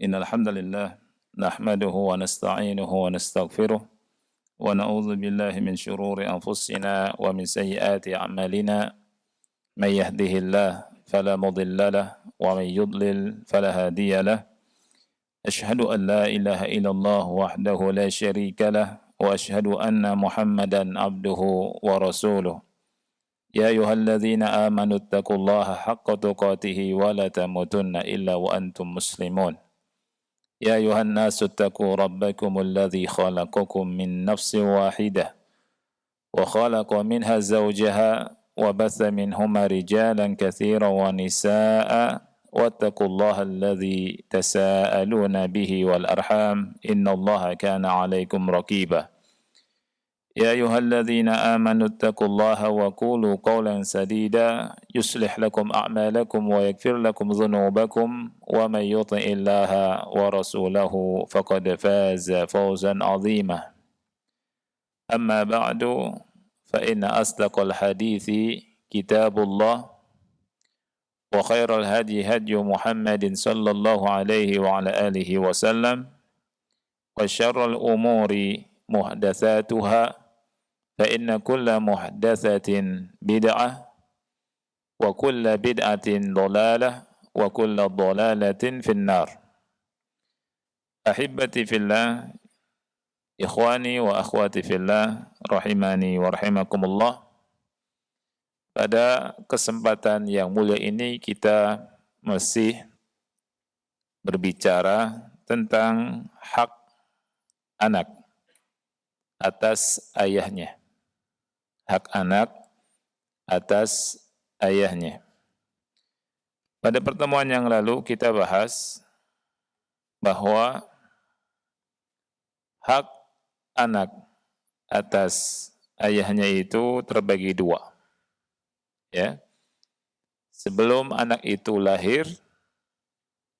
إن الحمد لله نحمده ونستعينه ونستغفره ونعوذ بالله من شرور أنفسنا ومن سيئات أعمالنا من يهده الله فلا مضل له ومن يضلل فلا هادي له أشهد أن لا إله إلا الله وحده لا شريك له وأشهد أن محمدا عبده ورسوله يا أيها الذين آمنوا اتقوا الله حق تقاته ولا تموتن إلا وأنتم مسلمون يا أيها الناس اتقوا ربكم الذي خلقكم من نفس واحدة وخلق منها زوجها وبث منهما رجالا كثيرا ونساء واتقوا الله الذي تساءلون به والأرحام إن الله كان عليكم رقيبا يا أيها الذين آمنوا اتقوا الله وقولوا قولا سديدا يصلح لكم أعمالكم ويغفر لكم ذنوبكم ومن يطع الله ورسوله فقد فاز فوزا عظيما أما بعد فإن أصدق الحديث كتاب الله وخير الهدي هدي محمد صلى الله عليه وعلى آله وسلم وشر الأمور محدثاتها فإن كل محدثة بدعة وكل بدعة ضلالة وكل ضلالة في النار أحبتي في الله إخواني وأخواتي في الله rahimani wa rahimakumullah. Pada kesempatan yang mulia ini kita masih berbicara tentang hak anak atas ayahnya. Hak anak atas ayahnya. Pada pertemuan yang lalu kita bahas bahwa hak anak atas ayahnya itu terbagi dua. Ya. Sebelum anak itu lahir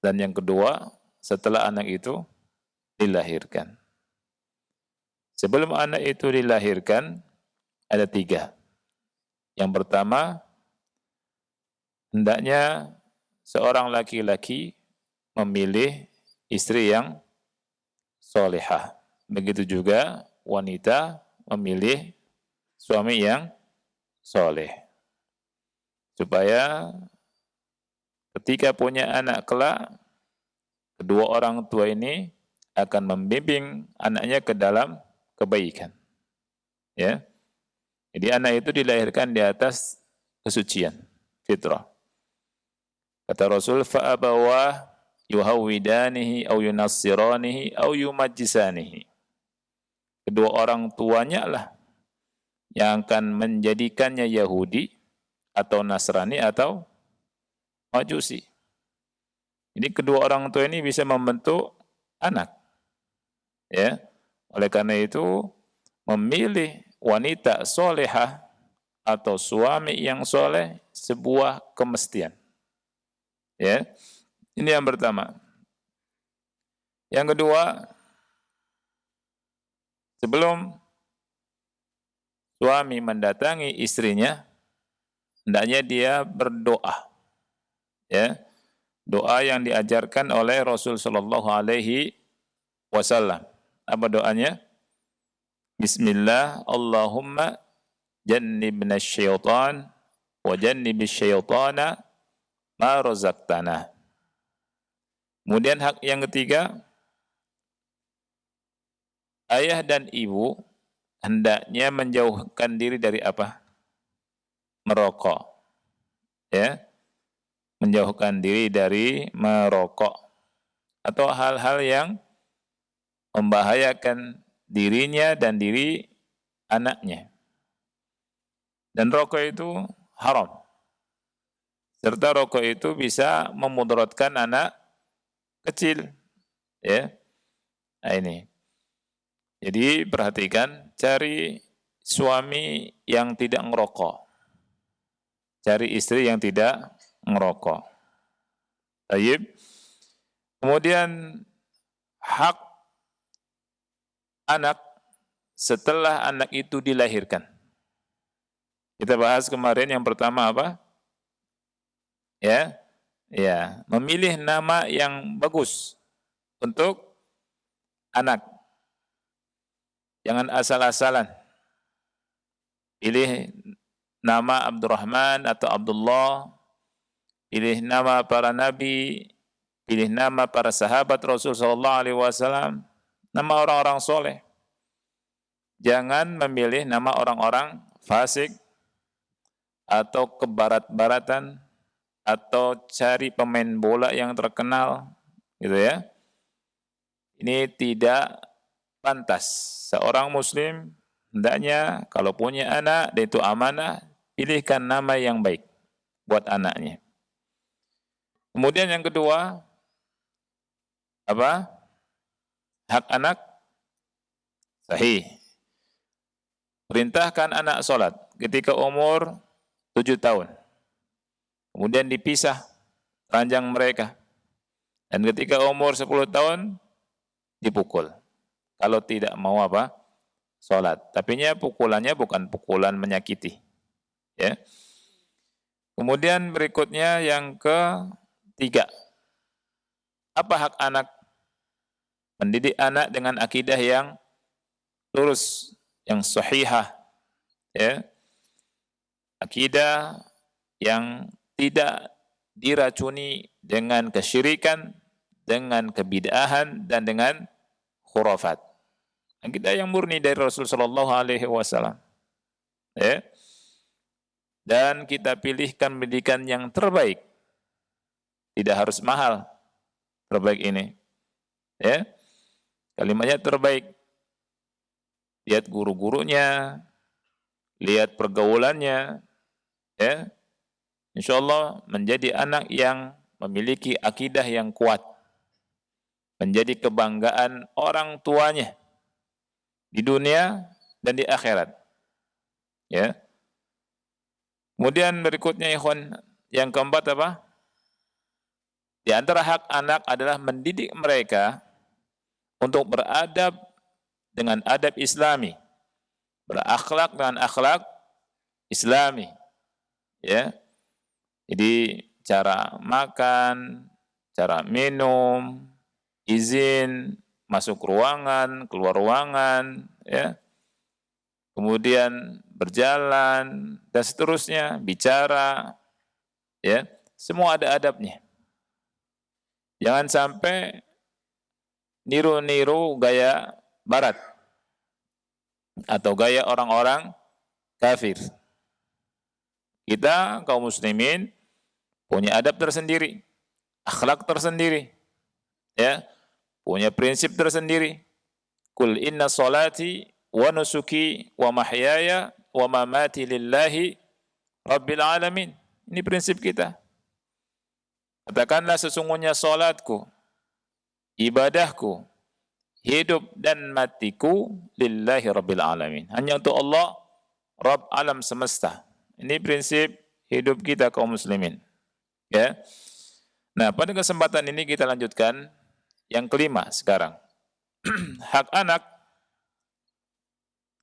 dan yang kedua setelah anak itu dilahirkan. Sebelum anak itu dilahirkan ada tiga. Yang pertama, hendaknya seorang laki-laki memilih istri yang solehah. Begitu juga wanita memilih suami yang soleh. Supaya ketika punya anak kelak, kedua orang tua ini akan membimbing anaknya ke dalam kebaikan. Ya. Jadi anak itu dilahirkan di atas kesucian, fitrah. Kata Rasul, fa'abawah yuhawwidanihi au yunassiranihi au yumajjisanihi. Kedua orang tuanya lah yang akan menjadikannya Yahudi atau Nasrani atau Majusi. Jadi kedua orang tua ini bisa membentuk anak. Ya. Oleh karena itu memilih wanita solehah atau suami yang soleh sebuah kemestian. Ya. Ini yang pertama. Yang kedua, sebelum suami mendatangi istrinya, hendaknya dia berdoa. Ya. Doa yang diajarkan oleh Rasul sallallahu alaihi wasallam. Apa doanya? Bismillah, Allahumma jannibna syaitan wa jannibish syaitana ma razaqtana. Kemudian hak yang ketiga, ayah dan ibu hendaknya menjauhkan diri dari apa? Merokok. Ya. Menjauhkan diri dari merokok atau hal-hal yang membahayakan dirinya dan diri anaknya. Dan rokok itu haram. Serta rokok itu bisa memudaratkan anak kecil. Ya. Nah ini. Jadi perhatikan, cari suami yang tidak ngerokok. Cari istri yang tidak ngerokok. Baik. Kemudian hak anak setelah anak itu dilahirkan. Kita bahas kemarin yang pertama apa? Ya, memilih nama yang bagus. untuk anak. Jangan asal-asalan. Pilih nama Abdurrahman atau Abdullah, pilih nama para nabi, pilih nama para sahabat Rasul sallallahu alaihi wasallam, nama orang-orang soleh. Jangan memilih nama orang-orang fasik atau kebarat-baratan atau cari pemain bola yang terkenal, gitu ya. Ini tidak pantas. Seorang muslim hendaknya kalau punya anak dan itu amanah, pilihkan nama yang baik buat anaknya. Kemudian yang kedua, apa? Hak anak sahih. Perintahkan anak sholat ketika umur 7 tahun. Kemudian dipisah ranjang mereka. Dan ketika umur 10 tahun dipukul. Kalau tidak mau apa? Sholat. Tapinya pukulannya bukan pukulan menyakiti. Ya. Kemudian berikutnya yang ketiga. Apa hak anak? Mendidik anak dengan akidah yang lurus, yang sahihah. Ya. Akidah yang tidak diracuni dengan kesyirikan, dengan kebid'ahan, dan dengan khurafat. Akidah yang murni dari Rasul sallallahu alaihi wasallam. Ya. Dan kita pilihkan pendidikan yang terbaik. Tidak harus mahal. Terbaik ini. Ya. Kalimatnya terbaik. Lihat guru-gurunya, lihat pergaulannya, ya. Insyaallah menjadi anak yang memiliki akidah yang kuat. Menjadi kebanggaan orang tuanya di dunia dan di akhirat. Ya. Kemudian berikutnya ikhwan, yang keempat apa? Di antara hak anak adalah mendidik mereka untuk beradab dengan adab Islami, berakhlak dengan akhlak Islami. Ya. Jadi cara makan, cara minum, izin masuk ruangan, keluar ruangan, ya. Kemudian berjalan dan seterusnya, bicara, ya. Semua ada adabnya. Jangan sampai niru-niru gaya barat atau gaya orang-orang kafir. Kita kaum muslimin punya adab tersendiri, akhlak tersendiri, ya, punya prinsip tersendiri. Qul inna salati wa nusuki wa mahyaya wa mamati lillahi rabbil alamin. Ini prinsip kita. Katakanlah sesungguhnya salatku, ibadahku, hidup dan matiku lillahi rabbil alamin. Hanya untuk Allah, Rabb alam semesta. Ini prinsip hidup kita kaum muslimin. Ya. Nah, pada kesempatan ini kita lanjutkan yang kelima sekarang. Hak anak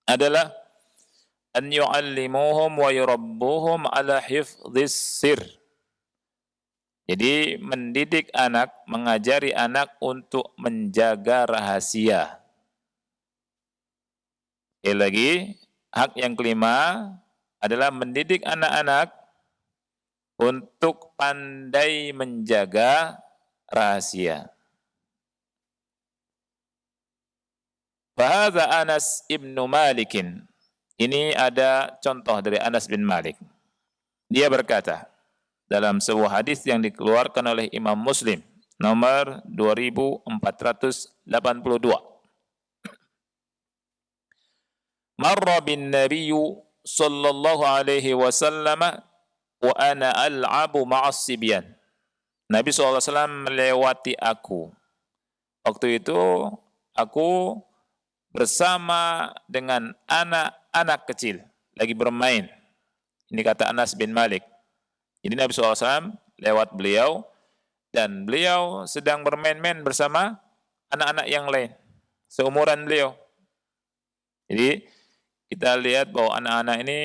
adalah an yu'allimuhum wa yurabbuhum ala hifdhis sir. Jadi mendidik anak, mengajari anak untuk menjaga rahasia. Sekali lagi, hak yang kelima adalah mendidik anak-anak untuk pandai menjaga rahasia. Fahadha Anas ibnu Malikin. Ini ada contoh dari Anas bin Malik. Dia berkata dalam sebuah hadis yang dikeluarkan oleh Imam Muslim nomor 2482. Marra bin Nabiyyu sallallahu alaihi wasallam wa ana al'abu ma'as sibyan. Nabi SAW melewati aku. Waktu itu aku bersama dengan anak-anak kecil lagi bermain. Ini kata Anas bin Malik. Jadi Nabi SAW lewat beliau dan beliau sedang bermain-main bersama anak-anak yang lain seumuran beliau. Jadi kita lihat bahwa anak-anak ini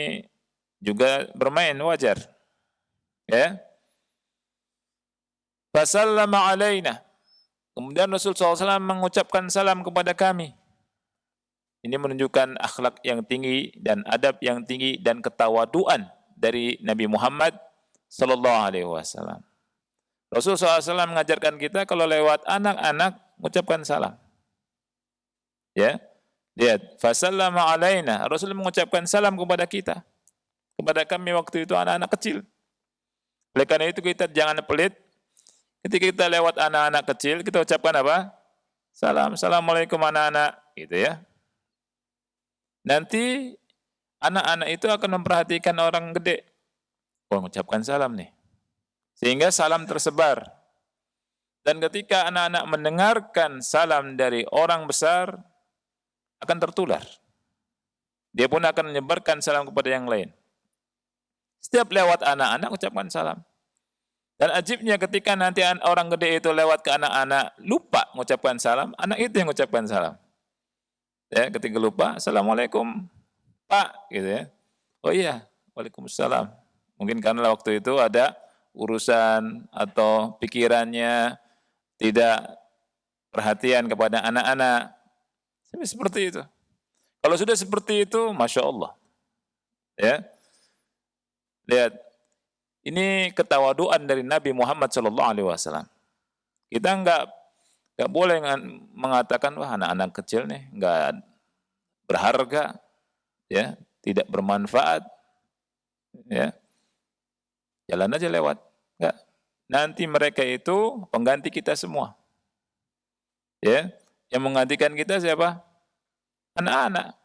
juga bermain, wajar. Ya. Fasallama alaina. Kemudian Rasul SAW mengucapkan salam kepada kami. Ini menunjukkan akhlak yang tinggi dan adab yang tinggi dan ketawaduan dari Nabi Muhammad sallallahu alaihi wasallam. Rasul SAW mengajarkan kita kalau lewat anak-anak mengucapkan salam. Ya. Lihat, fasallama alaina. Rasul mengucapkan salam kepada kita. Kepada kami waktu itu anak-anak kecil. Oleh karena itu kita jangan pelit. Ketika kita lewat anak-anak kecil, kita ucapkan apa? Salam, assalamualaikum anak-anak, gitu ya. Nanti anak-anak itu akan memperhatikan orang gede. Oh, mengucapkan salam nih. Sehingga salam tersebar. Dan ketika anak-anak mendengarkan salam dari orang besar, akan tertular. Dia pun akan menyebarkan salam kepada yang lain. Setiap lewat anak-anak, ucapkan salam. Dan ajibnya ketika nanti orang gede itu lewat ke anak-anak, lupa mengucapkan salam, anak itu yang mengucapkan salam. Ya, ketika lupa, assalamualaikum, Pak, gitu ya. Oh iya, waalaikumsalam. Mungkin karena waktu itu ada urusan atau pikirannya tidak perhatian kepada anak-anak. Seperti itu. Kalau sudah seperti itu, Masya Allah. Ya. Lihat, ini ketawaduan dari Nabi Muhammad SAW. Kita enggak boleh mengatakan, wah anak-anak kecil nih, enggak berharga, ya, tidak bermanfaat, ya. Jalan aja lewat. Enggak. Nanti mereka itu pengganti kita semua. Ya. Yang menggantikan kita siapa? Anak-anak.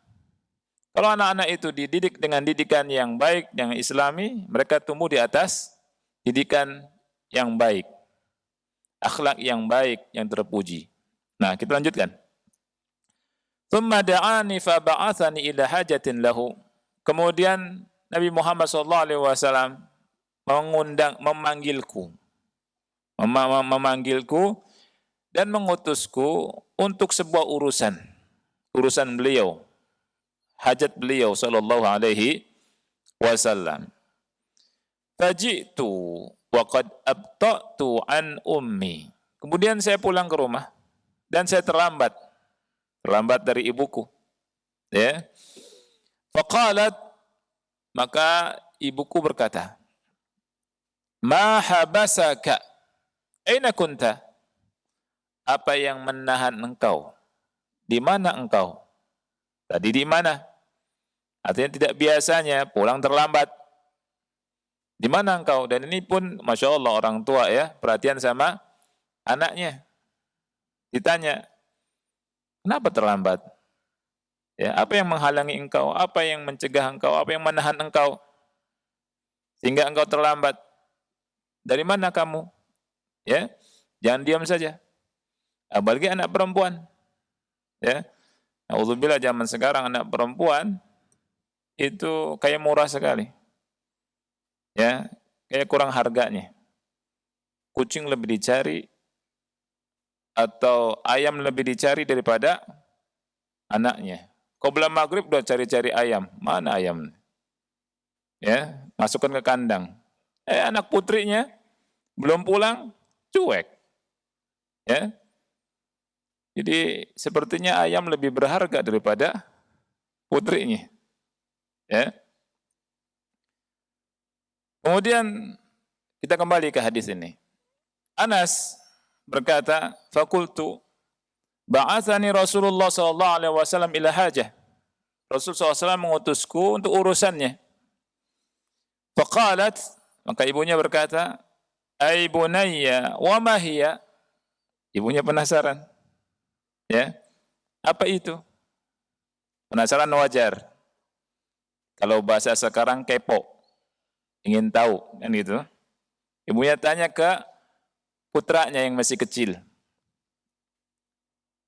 Kalau anak-anak itu dididik dengan didikan yang baik, yang islami, mereka tumbuh di atas didikan yang baik. Akhlak yang baik, yang terpuji. Nah, kita lanjutkan. Tsumma da'ani fa ba'athani ila hajatin lahu. Kemudian Nabi Muhammad SAW memanggilku dan mengutusku untuk sebuah urusan beliau, hajat beliau sallallahu alaihi wasallam. Faji'tu wa qad abta'tu an ummi. Kemudian saya pulang ke rumah dan saya terlambat dari ibuku. Ya. Faqalat, maka ibuku berkata, "Ma habasaka? Aina kunta?" Apa yang menahan engkau? Di mana engkau? Tadi di mana? Artinya tidak biasanya pulang terlambat. Di mana engkau? Dan ini pun Masya Allah orang tua ya, perhatian sama anaknya. Ditanya, kenapa terlambat? Ya, apa yang menghalangi engkau? Apa yang mencegah engkau? Apa yang menahan engkau? Sehingga engkau terlambat. Dari mana kamu? Ya, jangan diam saja. Apalagi anak perempuan. Ya. Alhamdulillah zaman sekarang anak perempuan itu kayak murah sekali. Ya, kayak kurang harganya. Kucing lebih dicari atau ayam lebih dicari daripada anaknya. Qobla maghrib udah cari-cari ayam. Mana ayam? Ya, masukkan ke kandang. Anak putrinya belum pulang, cuek. Ya. Jadi sepertinya ayam lebih berharga daripada putrinya. Ya. Kemudian kita kembali ke hadis ini. Anas berkata, "Fakultu ba'athani Rasulullah sallallahu alaihi wasallam ila hajah." Rasul SAW mengutusku untuk urusannya. Faqalat, maka ibunya berkata, "Ai bunayya, wa ma hiya?" Ibunya penasaran. Ya. Apa itu? Penasaran wajar. Kalau bahasa sekarang kepo. Ingin tahu, kan gitu. Ibunya tanya ke putranya yang masih kecil.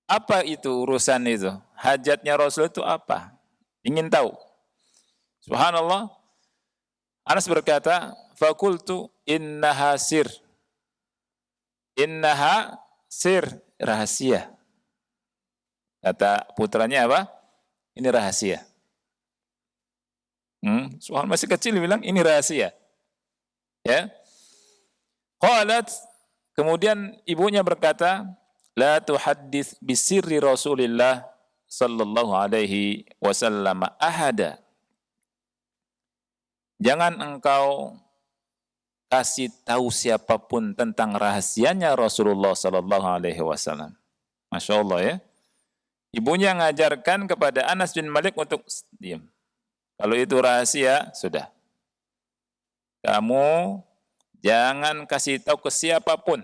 Apa itu urusan itu? Hajatnya Rasul itu apa? Ingin tahu. Subhanallah. Anas berkata, "Fakultu innaha sir." Innaha sir, rahasia. Kata putranya apa? Ini rahasia. Soal masih kecil bilang ini rahasia. Ya. Qalat, kemudian ibunya berkata, la tuhaddits bisirri Rasulillah sallallahu alaihi wasallam ahada. Jangan engkau kasih tahu siapapun tentang rahasianya Rasulullah sallallahu alaihi wasallam. Masya Allah ya. Ibunya ngajarkan kepada Anas bin Malik untuk diam. Kalau itu rahasia, sudah. Kamu jangan kasih tahu ke siapapun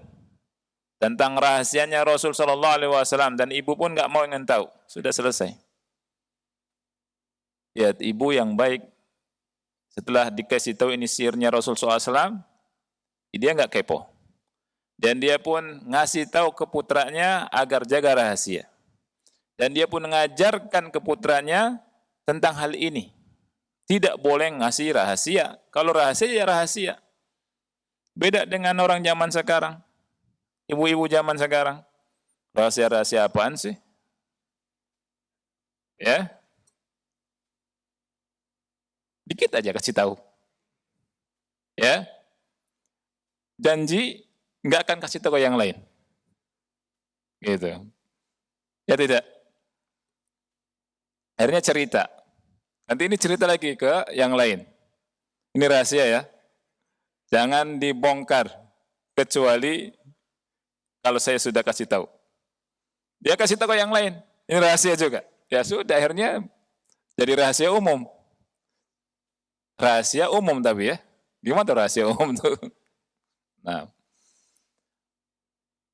tentang rahasianya Rasul sallallahu alaihi wasallam, dan ibu pun nggak mau ingin tahu. Sudah selesai. Lihat ibu yang baik, setelah dikasih tahu ini sirnya Rasul sallallahu alaihi wasallam, dia nggak kepo. Dan dia pun ngasih tahu ke putranya agar jaga rahasia. Dan dia pun mengajarkan ke putranya tentang hal ini. Tidak boleh ngasih rahasia. Kalau rahasia ya rahasia. Beda dengan orang zaman sekarang. Ibu-ibu zaman sekarang. Rahasia-rahasia apaan sih? Ya. Dikit aja kasih tahu. Ya. Janji nggak akan kasih tahu yang lain. Gitu. Ya tidak. Akhirnya cerita. Nanti ini cerita lagi ke yang lain. Ini rahasia ya. Jangan dibongkar. Kecuali kalau saya sudah kasih tahu. Dia kasih tahu ke yang lain. Ini rahasia juga. Ya sudah, akhirnya jadi rahasia umum. Rahasia umum tapi ya. Gimana tuh rahasia umum tuh? Nah.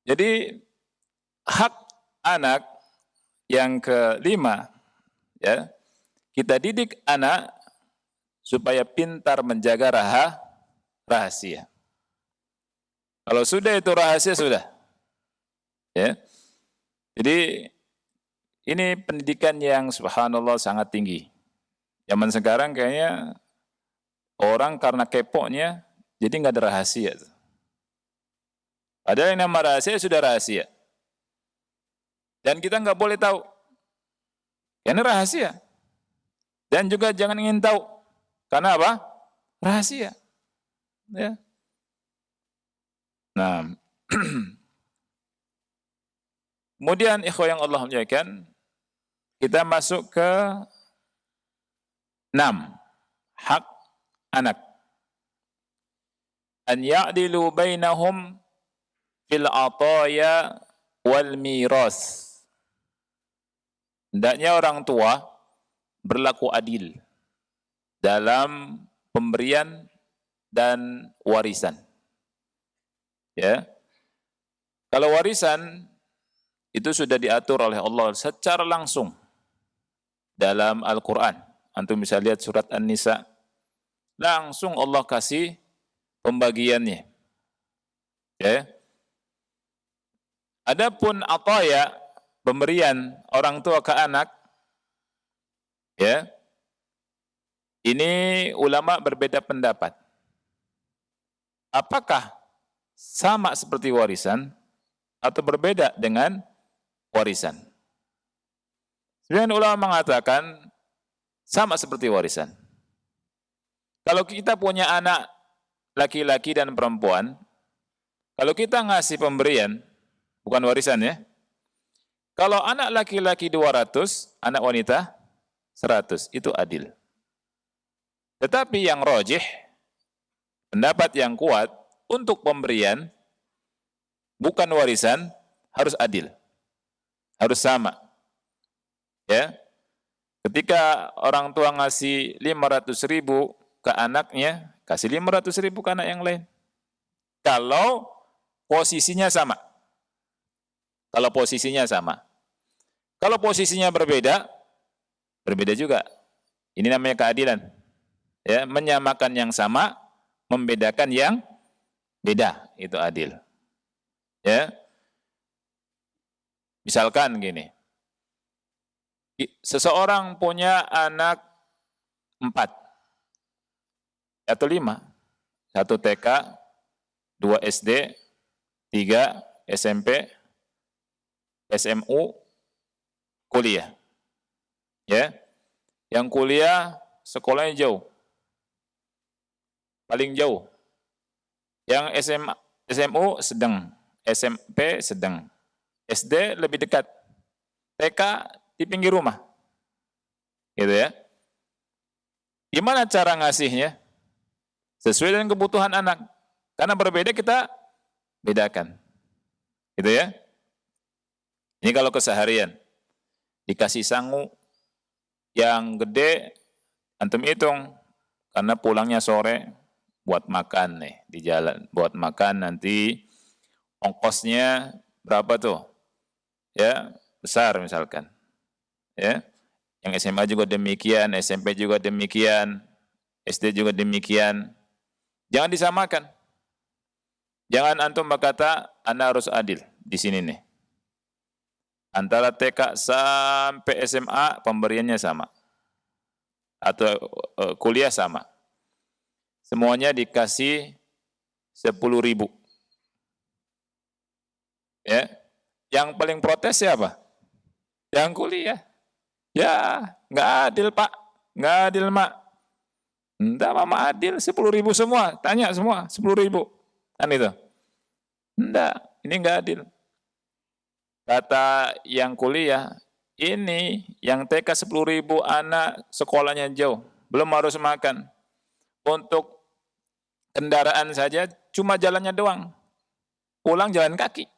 Jadi hak anak yang kelima, ya, kita didik anak supaya pintar menjaga rahasia. Kalau sudah itu rahasia sudah, ya. Jadi ini pendidikan yang subhanallah sangat tinggi. Zaman sekarang kayaknya orang karena keponya jadi nggak ada rahasia. Padahal yang nama rahasia sudah rahasia. Dan kita nggak boleh tahu. Karena rahasia. Dan juga jangan ingin tahu. Karena apa? Rahasia. Ya. Nah, kemudian ikhwah yang Allah muliakan, kita masuk ke 6. Hak anak. An ya'dilu bainahum fil ataya wal miras. Hendaknya orang tua berlaku adil dalam pemberian dan warisan. Ya. Kalau warisan itu sudah diatur oleh Allah secara langsung dalam Al-Qur'an. Antum bisa lihat surat An-Nisa. Langsung Allah kasih pembagiannya. Ya. Adapun ataya, pemberian orang tua ke anak, ya, ini ulama berbeda pendapat. Apakah sama seperti warisan atau berbeda dengan warisan? Sebagian ulama mengatakan sama seperti warisan. Kalau kita punya anak laki-laki dan perempuan, kalau kita ngasih pemberian, bukan warisan ya. Kalau anak laki-laki 200, anak wanita 100, itu adil. Tetapi yang rajih, pendapat yang kuat, untuk pemberian, bukan warisan, harus adil. Harus sama. Ya. Ketika orang tua ngasih 500.000 ke anaknya, kasih 500.000 ke anak yang lain. Kalau posisinya sama. Kalau posisinya sama. Kalau posisinya berbeda, berbeda juga. Ini namanya keadilan. Ya, menyamakan yang sama, membedakan yang beda, itu adil. Ya. Misalkan gini. Seseorang punya anak 4 atau 5. 1 TK, 2 SD, 3 SMP, SMU, kuliah. Ya. Yang kuliah sekolahnya jauh. Paling jauh. Yang SMU sedang, SMP sedang. SD lebih dekat, TK di pinggir rumah. Gitu ya. Gimana cara ngasihnya? Sesuai dengan kebutuhan anak. Karena berbeda kita bedakan. Gitu ya. Ini kalau keseharian. Dikasih sangu yang gede, antum hitung. Karena pulangnya sore, buat makan nih di jalan. Buat makan nanti ongkosnya berapa tuh? Ya, besar misalkan. Ya. Yang SMA juga demikian, SMP juga demikian, SD juga demikian. Jangan disamakan. Jangan antum berkata, Anda harus adil di sini nih. Antara TK sampai SMA pemberiannya sama. Atau kuliah sama. Semuanya dikasih 10.000. Ya. Yang paling protes siapa? Yang kuliah. Ya, nggak adil Pak, nggak adil Mak. Enggak, Mama adil, 10.000 semua, tanya semua, 10.000. Kan itu. Enggak, ini nggak adil. Kata yang kuliah, ini yang TK 10.000 anak sekolahnya jauh, belum harus makan. Untuk kendaraan saja cuma jalannya doang. Pulang jalan kaki.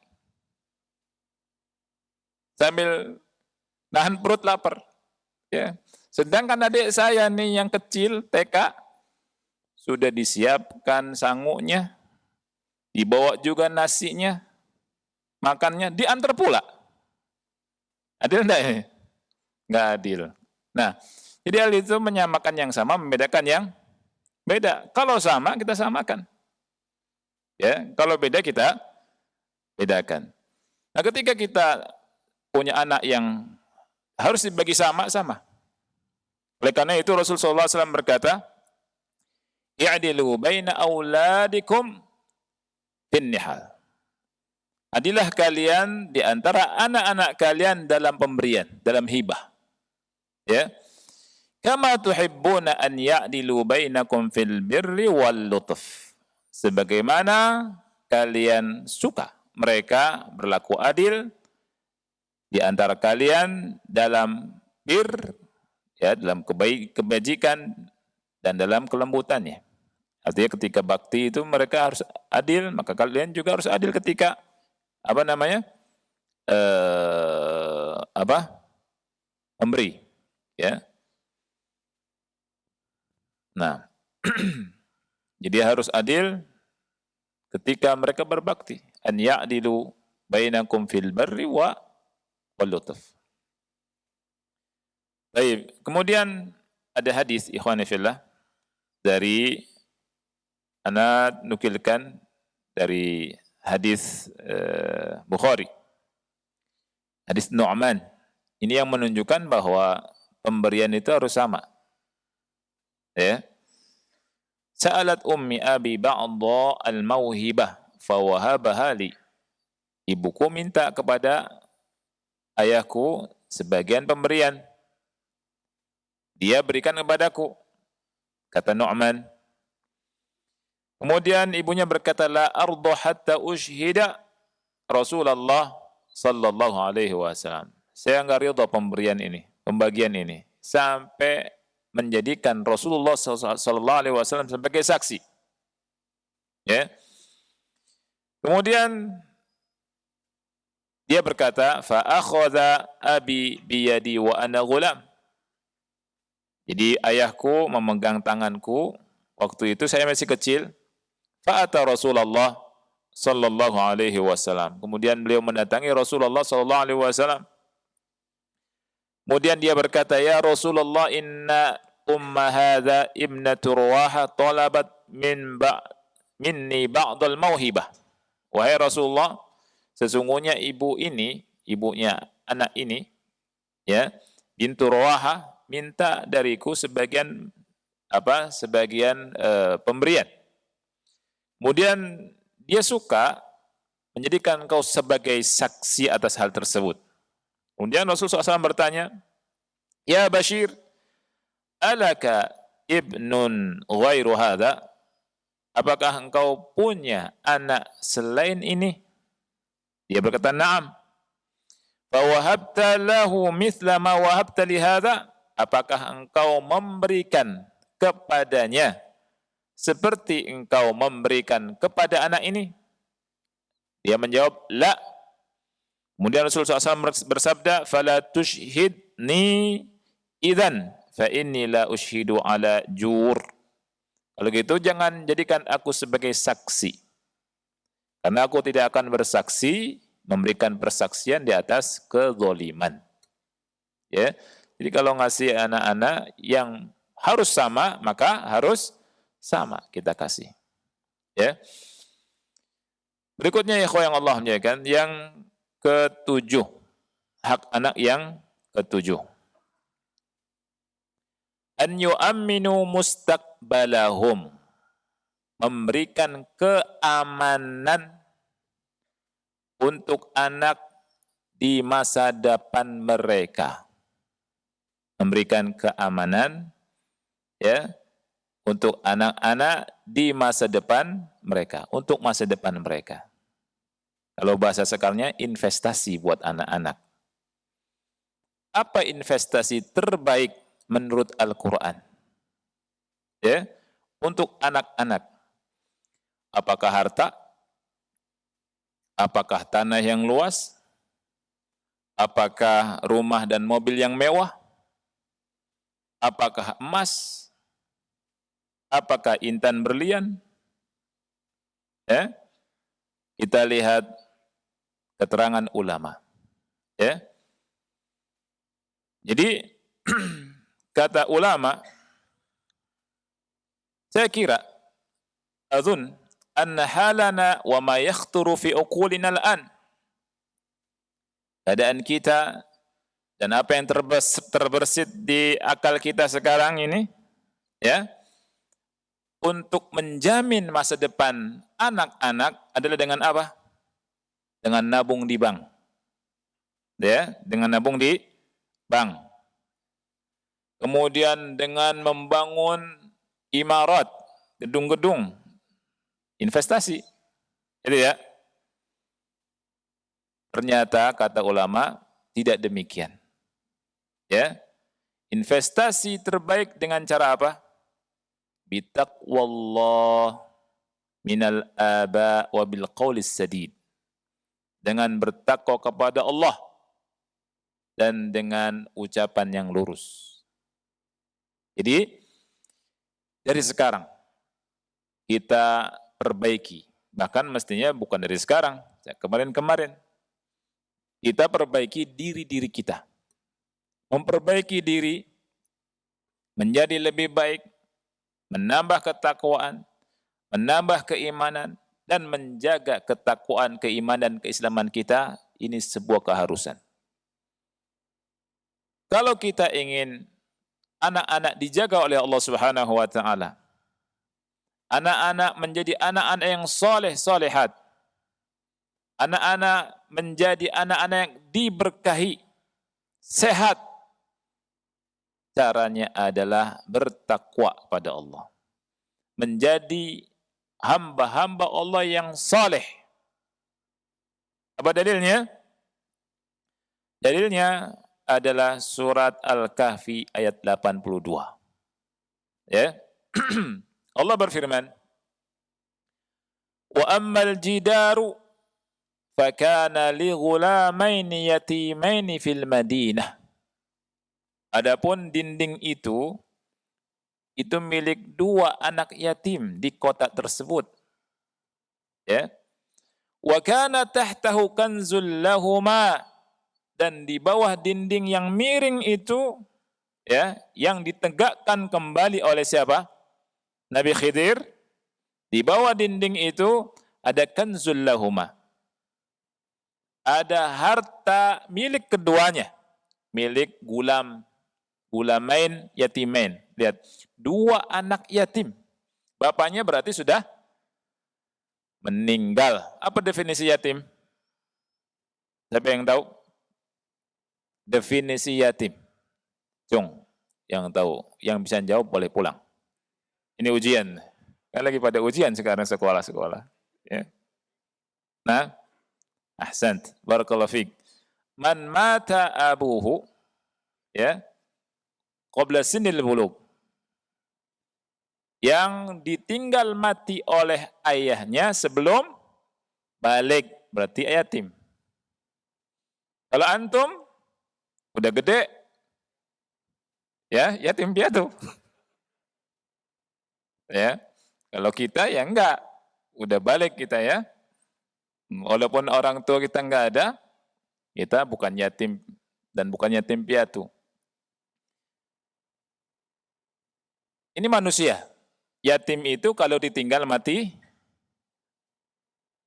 Sambil nahan perut lapar. Ya. Sedangkan adik saya nih yang kecil TK sudah disiapkan sangunya, dibawa juga nasinya, makannya diantar pula. Adil enggak ini? Enggak adil. Nah, jadi hal itu menyamakan yang sama, membedakan yang beda. Kalau sama kita samakan. Ya, kalau beda kita bedakan. Nah, ketika kita punya anak yang harus dibagi sama-sama. Oleh karena itu Rasulullah SAW berkata, "I'dilu baina auladikum bin nihal." Adilah kalian di antara anak-anak kalian dalam pemberian, dalam hibah. Ya. Kama tuhibbuna an ya'dilu bainakum fil birri wal lutf. Sebagaimana kalian suka mereka berlaku adil di antara kalian dalam bir, ya, dalam kebajikan dan dalam kelembutannya. Artinya ketika bakti itu mereka harus adil, maka kalian juga harus adil ketika memberi, ya. Nah, jadi harus adil ketika mereka berbakti. An ya'dilu bainakum fil barri wal lutf. Baik, kemudian ada hadis ikhwani fillah dari ana nukilkan dari hadis Bukhari. Hadis Nu'man. Ini yang menunjukkan bahwa pemberian itu harus sama. Ya. Sa'alat ummi abi ba'dha al-mauhibah fawahabaha li. Ibuku minta kepada ayahku sebagian pemberian. Dia berikan kepadaku. Kata Nu'man. Kemudian ibunya berkata, la ardu hatta ushhida Rasulullah sallallahu alaihi wasallam. Saya enggak ridha pemberian ini, pembagian ini, sampai menjadikan Rasulullah sallallahu alaihi wasallam sebagai saksi. Ya. Kemudian dia berkata, fa akhadha abi biyadi wa ana ghulam. Jadi ayahku memegang tanganku, waktu itu saya masih kecil. Fa'ata Rasulullah sallallahu alaihi wasallam. Kemudian beliau mendatangi Rasulullah sallallahu alaihi wasallam. Kemudian dia berkata, "Ya Rasulullah, inna umma hadza ibnatu Ruwaha talabat minni ba'dal mauhibah." Wahai Rasulullah, sesungguhnya ibu ini, ibunya anak ini, ya, bintu Ruwaha minta dariku sebagian pemberian. Kemudian dia suka menjadikan engkau sebagai saksi atas hal tersebut. Kemudian Rasulullah SAW bertanya, "Ya Bashir, alaka ibnun ghairu hadha?" Apakah engkau punya anak selain ini? Dia berkata, "Na'am." Fawahabta lahu mithla ma wahabta li hadza, apakah engkau memberikan kepadanya seperti engkau memberikan kepada anak ini? Dia menjawab, la. Kemudian Rasulullah SAW bersabda, fala tushhidni idzan fa inni la ushhidu ala jur. Kalau gitu jangan jadikan aku sebagai saksi. Karena aku tidak akan bersaksi, memberikan persaksian di atas kezaliman. Ya. Jadi kalau ngasih anak-anak yang harus sama, maka harus sama kita kasih. Ya. Berikutnya ya yang Allah muliakan, yang ketujuh, hak anak yang ketujuh. An yu'amminu mustaqbalahum, memberikan keamanan untuk anak di masa depan mereka. Memberikan keamanan ya untuk anak-anak di masa depan mereka, untuk masa depan mereka. Kalau bahasa sekarangnya investasi buat anak-anak. Apa investasi terbaik menurut Al-Qur'an? Ya, untuk anak-anak. Apakah harta? Apakah tanah yang luas? Apakah rumah dan mobil yang mewah? Apakah emas? Apakah intan berlian? Ya? Kita lihat keterangan ulama. Ya. Jadi kata ulama, saya kira azun anna halana wa ma yakhturu fi uqulina al-an, keadaan kita dan apa yang terbersit di akal kita sekarang ini ya, untuk menjamin masa depan anak-anak adalah dengan apa? Dengan nabung di bank. Ya, dengan nabung di bank. Kemudian dengan membangun imarat, gedung-gedung, investasi. Jadi ya. Ternyata kata ulama tidak demikian. Ya. Investasi terbaik dengan cara apa? Bitaqwallah minal aba wa bil qaulis sadid. Dengan bertakwa kepada Allah dan dengan ucapan yang lurus. Jadi dari sekarang kita perbaiki, bahkan mestinya bukan dari sekarang, kemarin-kemarin kita perbaiki diri-diri kita, memperbaiki diri menjadi lebih baik, menambah ketakwaan, menambah keimanan, dan menjaga ketakwaan, keimanan, keislaman kita, ini sebuah keharusan. Kalau kita ingin anak-anak dijaga oleh Allah Subhanahu wa taala, anak-anak menjadi anak-anak yang soleh, solehat, anak-anak menjadi anak-anak yang diberkahi, sehat, caranya adalah bertakwa pada Allah. Menjadi hamba-hamba Allah yang saleh. Apa dalilnya? Dalilnya adalah surat Al-Kahfi ayat 82. Ya. Allah berfirman, "Wa ammal jidaru fakana li ghulamaini yatimaini fil Madinah." Adapun dinding itu milik dua anak yatim di kota tersebut. Ya. Wa kana tahtahu kanzul lahuma, dan di bawah dinding yang miring itu ya, yang ditegakkan kembali oleh siapa? Nabi Khidir. Di bawah dinding itu ada kanzul lahuma. Ada harta milik keduanya, milik gulamain yatimain. Lihat, dua anak yatim. Bapaknya berarti sudah meninggal. Apa definisi yatim? Siapa yang tahu? Definisi yatim. Cung, yang tahu, yang bisa jawab boleh pulang. Ini ujian. Kan lagi pada ujian sekarang sekolah-sekolah. Ya. Nah, ahsant, barakallahu fiik. man mata abuhu, ya, qabla sinil bulugh, yang ditinggal mati oleh ayahnya sebelum balik, berarti yatim. Kalau antum udah gede, ya yatim piatu. Ya, kalau kita ya enggak, udah balik kita ya. Walaupun orang tua kita enggak ada, kita bukan yatim dan bukan yatim piatu. Ini manusia. Yatim itu kalau ditinggal mati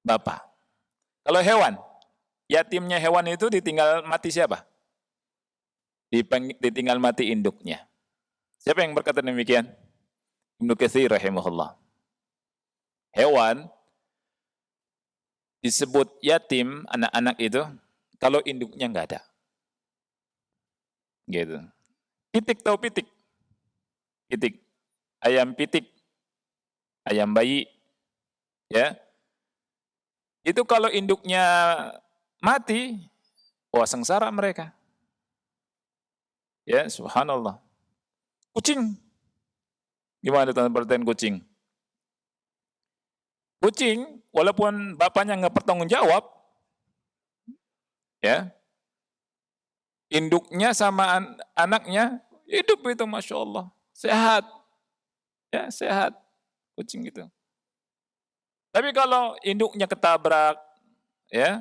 bapak. Kalau hewan, yatimnya hewan itu ditinggal mati siapa? Ditinggal mati induknya. Siapa yang berkata demikian? Ibnu Katsir rahimahullah. Hewan disebut yatim, anak-anak itu, kalau induknya enggak ada. Gitu. Pitik tahu pitik? Pitik. Ayam pitik. Ayam bayi. Ya. Itu kalau induknya mati, wah sengsara mereka. Ya, subhanallah. Kucing. Gimana tentang perhatian kucing? Kucing, walaupun bapaknya nggak bertanggung jawab, ya, induknya sama anaknya hidup itu, masya Allah, sehat, ya sehat, kucing itu. Tapi kalau induknya ketabrak, ya,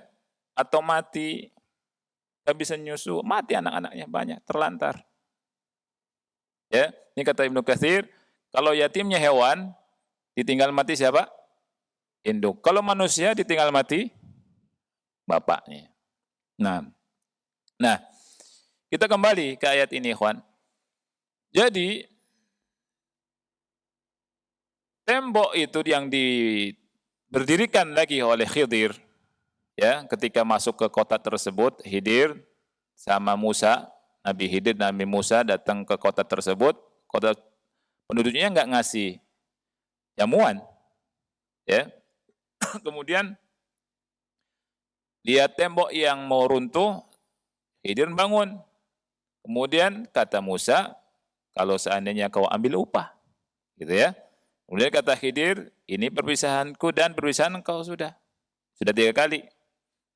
atau mati, nggak bisa nyusu, mati anak-anaknya banyak, terlantar. Ya, ini kata Ibnu Katsir, kalau yatimnya hewan, ditinggal mati siapa? Induk. Kalau manusia ditinggal mati bapaknya. Nah, kita kembali ke ayat ini, ikhwan. Jadi tembok itu yang berdirikan lagi oleh Khidir, ya, ketika masuk ke kota tersebut, Khidir sama Musa, Nabi Khidir, Nabi Musa datang ke kota tersebut, kota penduduknya nggak ngasih jamuan, ya. Kemudian lihat tembok yang mau runtuh, Khidir bangun. Kemudian kata Musa, kalau seandainya kau ambil upah, gitu ya. Kemudian kata Khidir, ini perpisahanku dan perpisahan engkau sudah 3 kali.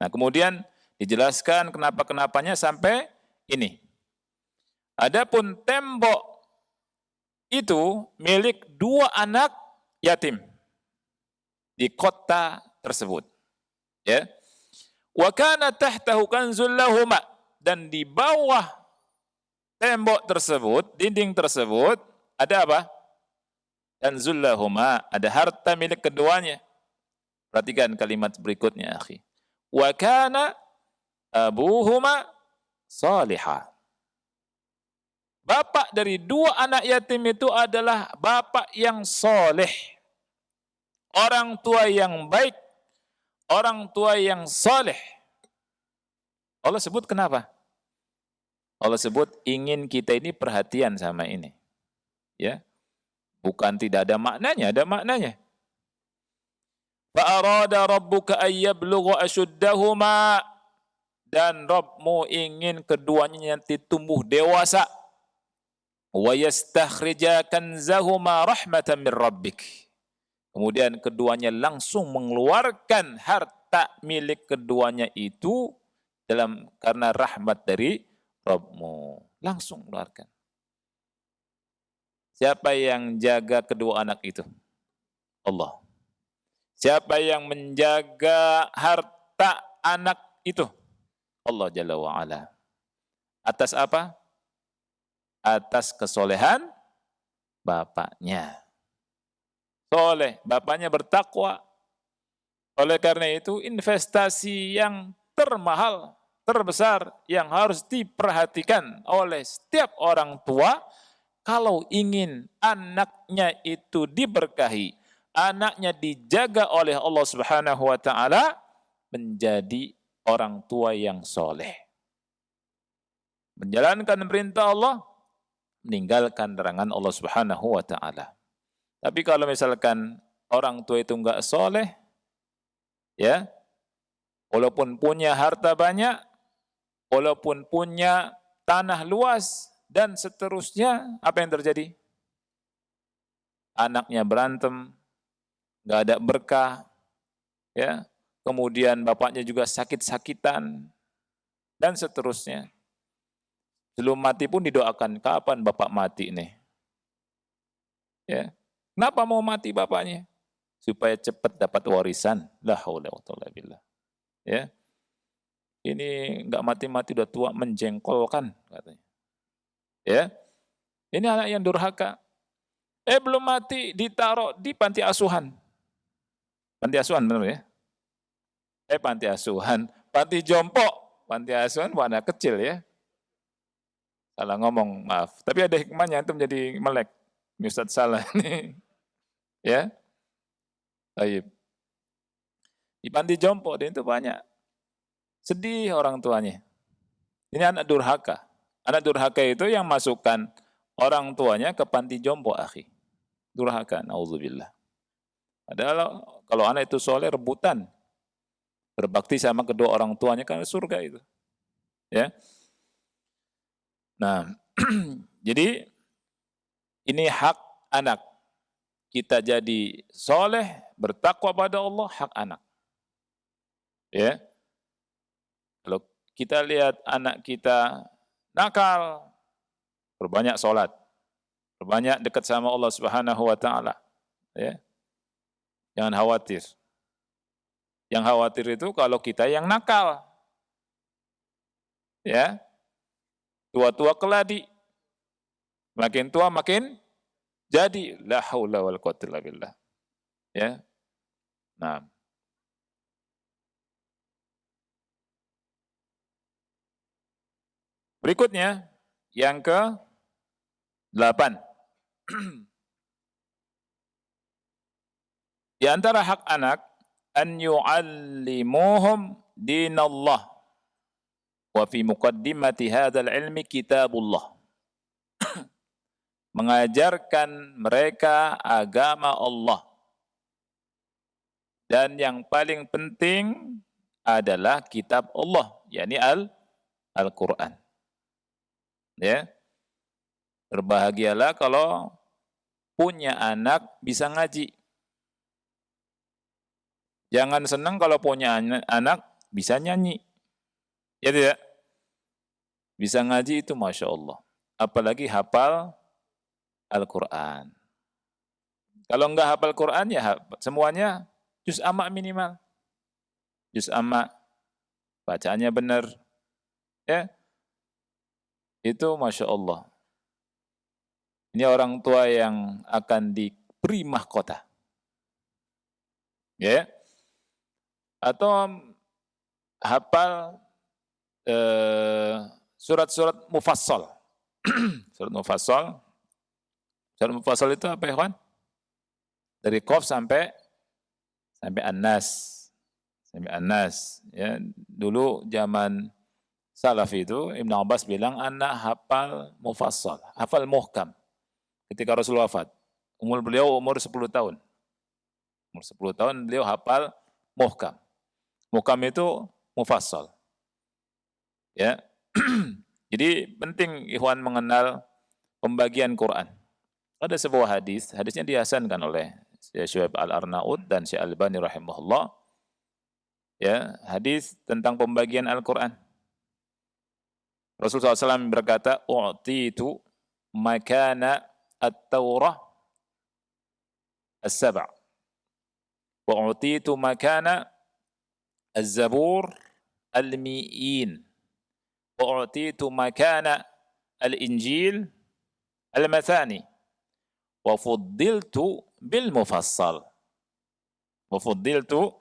Nah, kemudian dijelaskan kenapa-kenapanya sampai ini. Adapun tembok itu milik 2 anak yatim di kota tersebut. Ya. Wa kana tahtahu kanzul lahuma, dan di bawah tembok tersebut, dinding tersebut, ada apa? Kanzul lahuma, ada harta milik keduanya. Perhatikan kalimat berikutnya, akhi. Wa kana abuhuma salihah. Bapak dari 2 anak yatim itu adalah bapak yang soleh. Orang tua yang baik, orang tua yang soleh. Allah sebut kenapa? Allah sebut ingin kita ini perhatian sama ini. Ya. Bukan tidak ada maknanya, ada maknanya. Fa'arada rabbuka ayyablugha ashuddahuma, dan Rabbmu ingin keduanya nanti tumbuh dewasa. Wa yastakhrija kanzahuma rahmatan min rabbik. Kemudian keduanya langsung mengeluarkan harta milik keduanya itu karena rahmat dari Rabbmu. Langsung keluarkan. Siapa yang jaga kedua anak itu? Allah. Siapa yang menjaga harta anak itu? Allah Jalla wa'ala. Atas apa? Atas kesolehan bapaknya. Soleh, bapaknya bertakwa. Oleh karena itu, investasi yang termahal, terbesar, yang harus diperhatikan oleh setiap orang tua, kalau ingin anaknya itu diberkahi, anaknya dijaga oleh Allah Subhanahu wa taala, menjadi orang tua yang soleh. Menjalankan perintah Allah, meninggalkan larangan Allah Subhanahu wa taala. Tapi kalau misalkan orang tua itu enggak soleh, ya, walaupun punya harta banyak, walaupun punya tanah luas dan seterusnya, apa yang terjadi? Anaknya berantem, nggak ada berkah, ya. Kemudian bapaknya juga sakit-sakitan dan seterusnya. Sebelum mati pun didoakan, kapan bapak mati nih? Ya. Kenapa mau mati bapaknya? Supaya cepat dapat warisan. La haula wa quwwata illa billah. Ya. Ini enggak mati-mati udah tua menjengkolkan katanya. Ya. Ini anak yang durhaka. Belum mati ditaruh di panti asuhan. Panti asuhan benar ya? Panti asuhan, panti jompo, panti asuhan warna kecil ya. Salah ngomong, maaf. Tapi ada hikmahnya itu menjadi melek. Ustaz salah nih. Ya. Baik. Di panti jompo dan itu banyak. Sedih orang tuanya. Ini anak durhaka. Anak durhaka itu yang masukkan orang tuanya ke panti jompo, akhi. Durhaka, na'udzubillah. Padahal kalau anak itu soleh, rebutan. Berbakti sama kedua orang tuanya karena surga itu. Ya. Nah, jadi ini hak anak. Kita jadi soleh, bertakwa pada Allah, hak anak. Ya. Kalau kita lihat anak kita nakal, berbanyak sholat, berbanyak dekat sama Allah Subhanahu wa taala, ya. Jangan khawatir. Yang khawatir itu kalau kita yang nakal. Ya. Tua-tua keladi. Makin tua makin jadi la haula wal quwwata illa billah. Ya. Nah, berikutnya, yang ke-8. Di antara hak anak, an yu'allimuhum dinallah. Wa fi muqaddimati hadzal ilmi kitabullah. Mengajarkan mereka agama Allah. Dan yang paling penting adalah kitab Allah, yakni Al-Quran. Ya. Berbahagialah kalau punya anak bisa ngaji. Jangan senang kalau punya anak bisa nyanyi. Ya tidak? Bisa ngaji itu Masya Allah. Apalagi hafal Al-Quran. Kalau enggak hafal Quran ya semuanya juz amma minimal. Juz amma, bacaannya benar. Ya. Itu Masya Allah. Ini orang tua yang akan diberi mahkota. Ya. Atau hafal surat-surat mufassal. Surat mufassal. Surat mufassal itu apa ya, kawan? Dari Qaf sampai An-Nas. Sampai An-Nas. Ya. Dulu zaman salaf itu, Ibn Abbas bilang, anak hafal mufassal, hafal muhkam. Ketika Rasul wafat, beliau umur 10 tahun. Umur 10 tahun beliau hafal muhkam. Muhkam itu mufassal. Ya. Jadi penting ikhwan mengenal pembagian Quran. Ada sebuah hadisnya dihasankan oleh Syekh Al-Arnaud dan Syekh Al-Albani rahimahullah. Ya, hadis tentang pembagian Al-Quran. Rasulullah SAW berkata, "U'titu makana at-Taurah as-sab', wa u'titu makana az-Zabur al-mi'in, wa u'titu makana al-Injil al-mathani, wa fuddiltu bil mufassal." Wa fuddiltu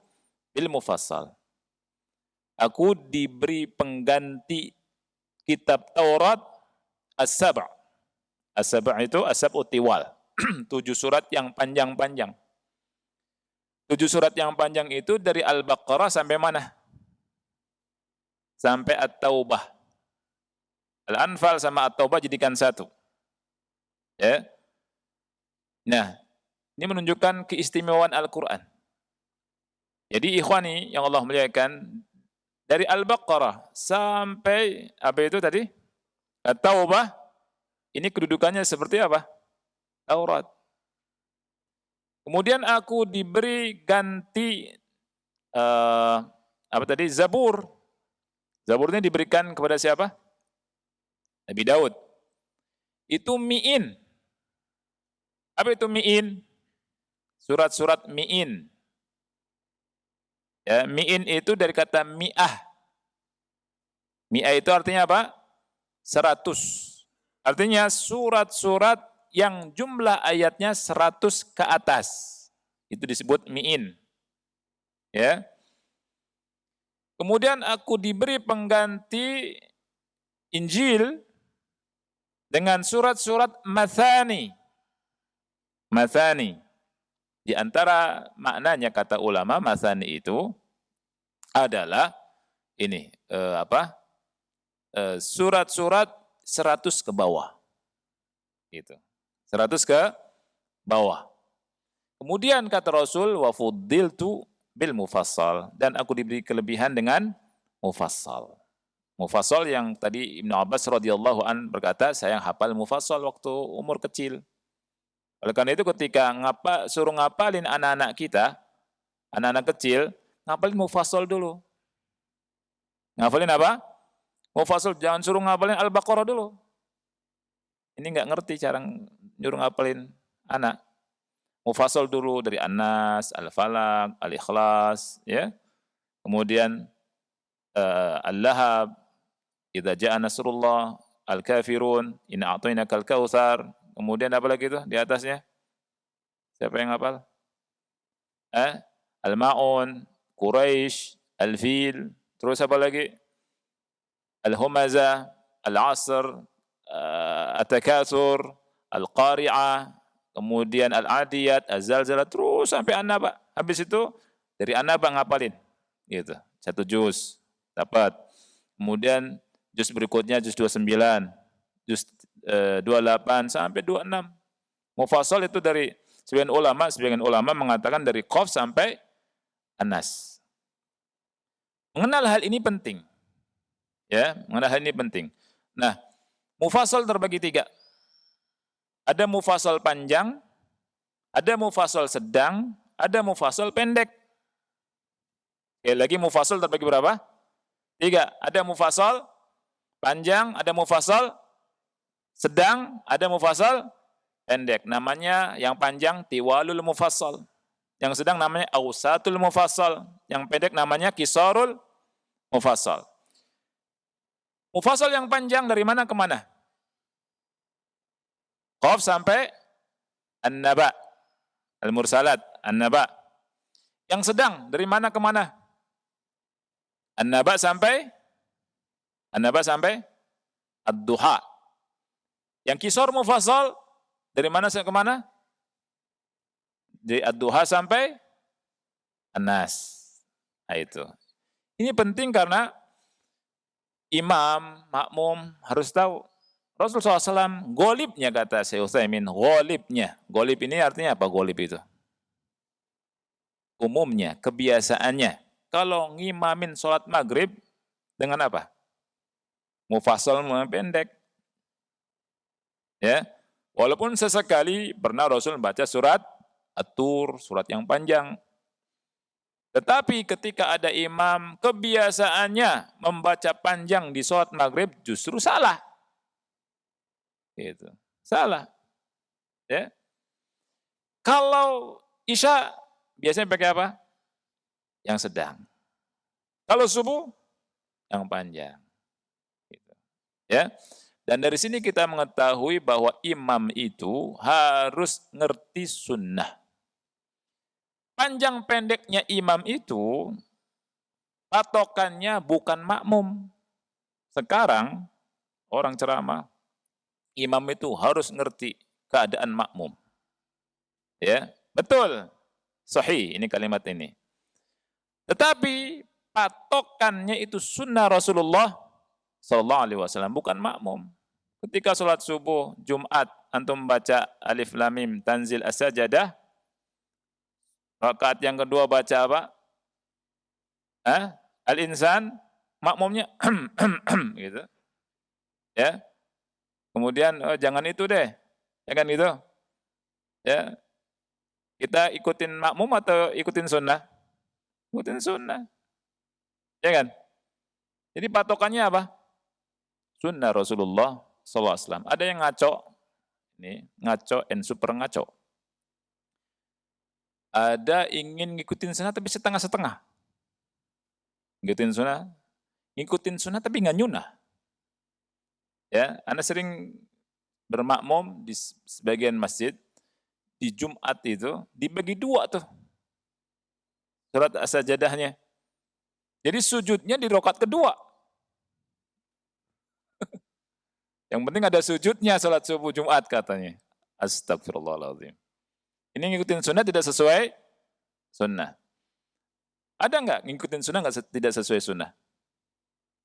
bil mufassal. Aku diberi pengganti kitab Taurat as-sab'. As-sab' itu as-sab'u tiwal. 7 surat yang panjang-panjang. 7 surat yang panjang itu dari Al-Baqarah sampai mana? Sampai At-Taubah. Al-Anfal sama At-Taubah jadikan satu. Ya. Nah, ini menunjukkan keistimewaan Al-Quran. Jadi ikhwani yang Allah muliakan, Dari Al-Baqarah sampai apa itu tadi? At-Taubah, ini kedudukannya seperti apa? Taurat. Kemudian aku diberi ganti apa tadi? Zabur. Zaburnya diberikan kepada siapa? Nabi Daud. Itu mi'in. Apa itu mi'in? Surat-surat mi'in. Ya, mi'in itu dari kata mi'ah. Mi'ah itu artinya apa? 100. Artinya surat-surat yang jumlah ayatnya 100 ke atas. Itu disebut mi'in. Ya. Kemudian aku diberi pengganti Injil dengan surat-surat mathani. Mathani. Di antara maknanya kata ulama mathani itu adalah ini surat-surat 100 ke bawah. Gitu. 100 ke bawah. Kemudian kata Rasul wa fuddiltu bil mufassal, dan aku diberi kelebihan dengan mufassal. Mufassal yang tadi Ibnu Abbas radhiyallahu an berkata, saya hafal mufassal waktu umur kecil. Oleh karena itu ketika suruh ngapalin anak-anak kita, anak-anak kecil, ngapalin mufassal dulu. Ngapalin apa? Mufassal, jangan suruh ngapalin Al-Baqarah dulu. Ini nggak ngerti cara nyuruh ngapalin anak. Mufassal dulu dari An-Nas, Al-Falaq, Al-Ikhlas, ya. Kemudian Al-Lahab, Idza jaa nasrullah, Al-Kafirun, Inna a'tainakal kautsar. Kemudian apa lagi itu di atasnya? Siapa yang hafal? Al-Ma'un, Quraisy, Al-Fil, terus apa lagi? Al-Humazah, Al-Asr, At-Takatsur, Al-Qari'ah, kemudian Al-Adiyat, Az-Zalzalah, terus sampai An-Naba. Habis itu dari An-Naba ngapalin. Gitu. 1 juz dapat. Kemudian juz berikutnya juz 29, juz 28 sampai 26. Mufassal itu dari sebagian ulama mengatakan dari Qaf sampai An-Nas. Mengenal hal ini penting. Ya, mengenal hal ini penting. Nah, mufassal terbagi 3. Ada mufassal panjang, ada mufassal sedang, ada mufassal pendek. Sekali lagi mufassal terbagi berapa? 3. Ada mufassal panjang, ada mufassal sedang, ada mufassal pendek. Namanya yang panjang tiwalul mufassal. Yang sedang namanya awsatul mufassal. Yang pendek namanya qisarul mufassal. Mufassal yang panjang dari mana ke mana? Qaf sampai An-Naba. Al-Mursalat, An-Naba. Yang sedang dari mana ke mana? An-Naba sampai Ad-Duha. Yang qisar mufassal dari mana ke mana? Dari Ad-Duha sampai An-Nas. Nah, itu. Ini penting karena imam, makmum harus tahu. Rasulullah SAW golibnya, kata Syekh Utsaimin, golibnya. Golib ini artinya apa golib itu? Umumnya, kebiasaannya. Kalau ngimamin sholat maghrib dengan apa? Mufassal pendek. Ya, walaupun sesekali pernah Rasul membaca surat At-Tur, surat yang panjang. Tetapi ketika ada imam kebiasaannya membaca panjang di sholat maghrib, justru salah. Gitu. Salah. Ya. Kalau Isya biasanya pakai apa? Yang sedang. Kalau subuh yang panjang. Gitu. Ya. Dan dari sini kita mengetahui bahwa imam itu harus ngerti sunnah. Panjang pendeknya imam itu patokannya bukan makmum. Sekarang orang ceramah, imam itu harus ngerti keadaan makmum. Ya, betul. Sahih ini kalimat ini. Tetapi patokannya itu sunnah Rasulullah sallallahu alaihi wasallam, bukan makmum. Ketika sholat subuh Jumat antum membaca Alif Lam Mim Tanzil As-Sajdah, rakaat yang kedua baca apa? Al-Insan, makmumnya gitu. Ya. Kemudian jangan itu deh. Ya kan gitu. Ya. Kita ikutin makmum atau ikutin sunnah? Ikutin sunnah. Ya kan? Jadi patokannya apa? Sunnah Rasulullah SAW. Ada yang ngaco, ini ngaco and super ngaco. Ada ingin ngikutin sunnah tapi setengah-setengah. Ngikutin sunnah tapi nggak nyunah. Ya, Anda sering bermakmum di sebagian masjid di Jumat itu dibagi dua tuh surat sajadahnya. Jadi sujudnya di rakaat kedua. Yang penting ada sujudnya salat subuh Jumat katanya. Astagfirullahaladzim. Ini ngikutin sunnah tidak sesuai sunnah. Ada nggak ngikutin sunnah nggak tidak sesuai sunnah?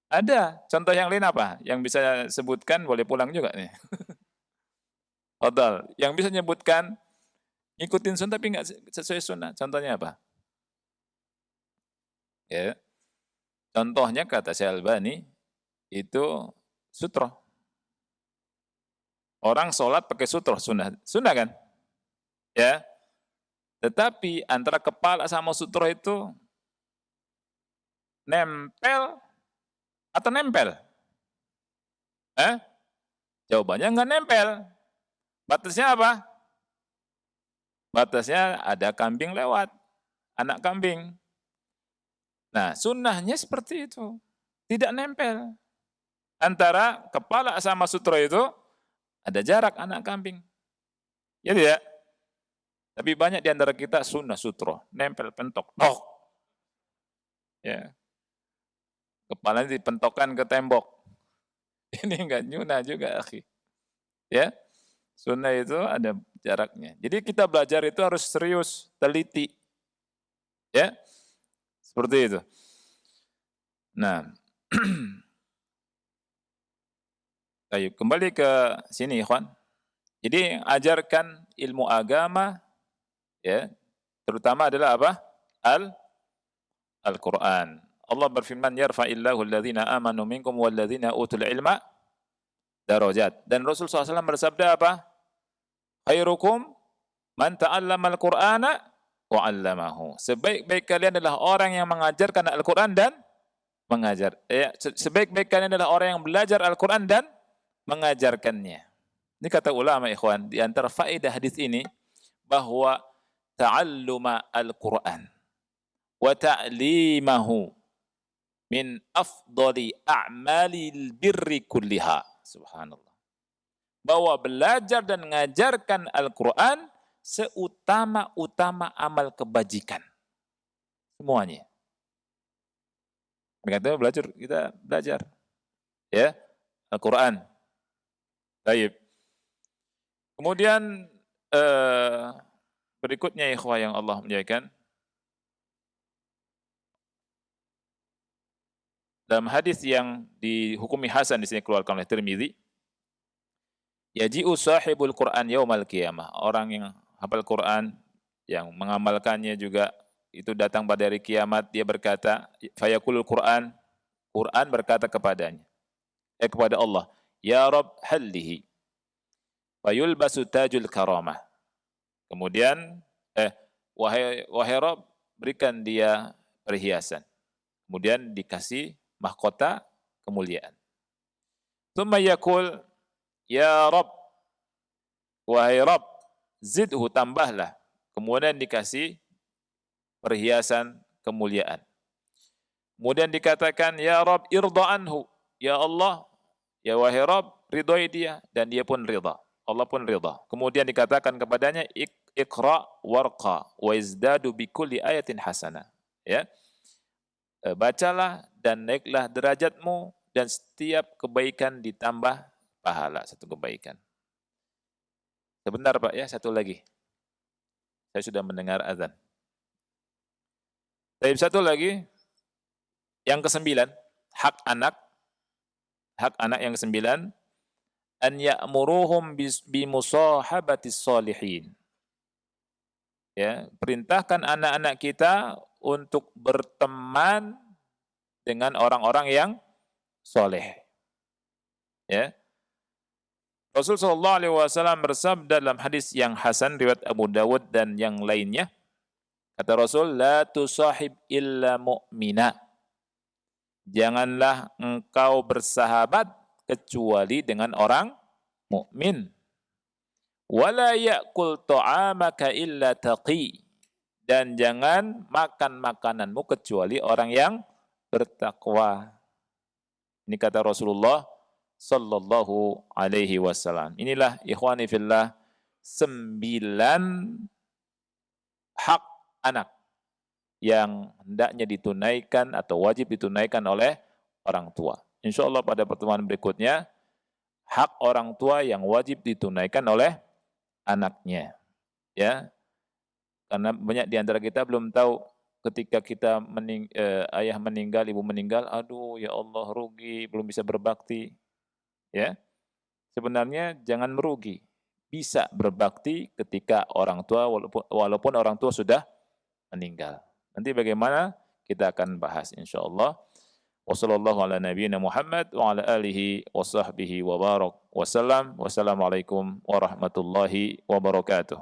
Ada. Contoh yang lain apa? Yang bisa sebutkan boleh pulang juga nih. Total. Yang bisa nyebutkan ngikutin sunnah tapi nggak sesuai sunnah. Contohnya apa? Ya. Contohnya kata Syekh Albani itu sutroh. Orang sholat pakai sutroh sunnah, sunnah kan? Ya. Tetapi antara kepala sama sutroh itu nempel atau nempel? Jawabannya nggak nempel. Batasnya apa? Batasnya ada kambing lewat, anak kambing. Nah, sunnahnya seperti itu. Tidak nempel. Antara kepala sama sutroh itu ada jarak anak kambing. Ya tidak? Tapi banyak di antara kita sunnah sutroh, nempel, pentok, tok. Ya. Kepalanya dipentokkan ke tembok. Ini enggak nyunah juga, akhi. Ya. Sunnah itu ada jaraknya. Jadi kita belajar itu harus serius, teliti. Ya. Seperti itu. Nah, ayo kembali ke sini, ikhwan. Jadi ajarkan ilmu agama, ya, terutama adalah apa? Al-Quran. Allah berfirman, yarfa'illahu alladhina amanu minkum walladhina utul ilma darajat. Dan Rasul SAW bersabda apa? Khairukum man ta'allama al-Qur'ana wa 'allamahu. Sebaik-baik kalian adalah orang yang mengajarkan Al-Qur'an dan mengajar. Sebaik-baik kalian adalah orang yang belajar Al-Qur'an dan mengajarkannya. Ini kata ulama, ikhwan, di antara faedah hadis ini bahwa ta'alluma Al-Qur'an wa ta'limahu min afdali a'malil birri kulliha. Subhanallah. Bahwa belajar dan mengajarkan Al-Quran seutama-utama amal kebajikan. Semuanya. Mereka kita belajar. Ya, Al-Quran. Baik. Kemudian berikutnya ikhwah yang Allah muliakan. Dalam hadis yang dihukumi hasan di sini keluarkan oleh Tirmizi, yaji'u sahibul Qur'an yaumal qiyamah. Orang yang hafal Quran, yang mengamalkannya juga itu datang pada hari kiamat, dia berkata, fayaqulul Qur'an, Quran berkata kepadanya, kepada Allah, ya Rabb hallihi, fayulbasu tajul karamah. Kemudian, wahai Rabb, berikan dia perhiasan. Kemudian dikasih mahkota kemuliaan. Tsumma yaqul, ya Rabb, wahai Rabb, zidhu, tambahlah. Kemudian dikasih perhiasan kemuliaan. Kemudian dikatakan, ya Rabb, irda anhu. Ya Allah, ya wahai Rabb, ridhoi dia. Dan dia pun ridha. Allah pun ridha. Kemudian dikatakan kepadanya, iqra warqa wa izdadu bikulli ayatin hasanah. Ya. Bacalah dan naiklah derajatmu, dan setiap kebaikan ditambah pahala, satu kebaikan. Sebentar Pak ya, satu lagi. Saya sudah mendengar azan. Satu lagi, yang ke-9, hak anak. Hak anak yang ke-9, an ya'muruhum bimusahabatis sholihin. Ya, perintahkan anak-anak kita untuk berteman dengan orang-orang yang soleh. Ya. Rasul sallallahu alaihi wasallam bersabda dalam hadis yang hasan riwayat Abu Dawud dan yang lainnya, kata Rasul, la tusahib illa mu'mina. Janganlah engkau bersahabat kecuali dengan orang mukmin. Wala ya'kul ta'amaka illa taqi. Dan jangan makan makananmu kecuali orang yang bertakwa. Ini kata Rasulullah sallallahu alaihi wasallam. Inilah ikhwani fillah 9 hak anak yang hendaknya ditunaikan atau wajib ditunaikan oleh orang tua. Insya Allah pada pertemuan berikutnya, hak orang tua yang wajib ditunaikan oleh anaknya. Ya, karena banyak di antara kita belum tahu ketika kita ayah meninggal, ibu meninggal, aduh ya Allah rugi, belum bisa berbakti. Ya, sebenarnya jangan merugi, bisa berbakti ketika orang tua walaupun orang tua sudah meninggal. Nanti bagaimana kita akan bahas insyaallah. Wassallallahu ala nabiyyina Muhammad wa ala alihi wa sahbihi wa barak wasallam. Wassalamualaikum warahmatullahi wabarakatuh.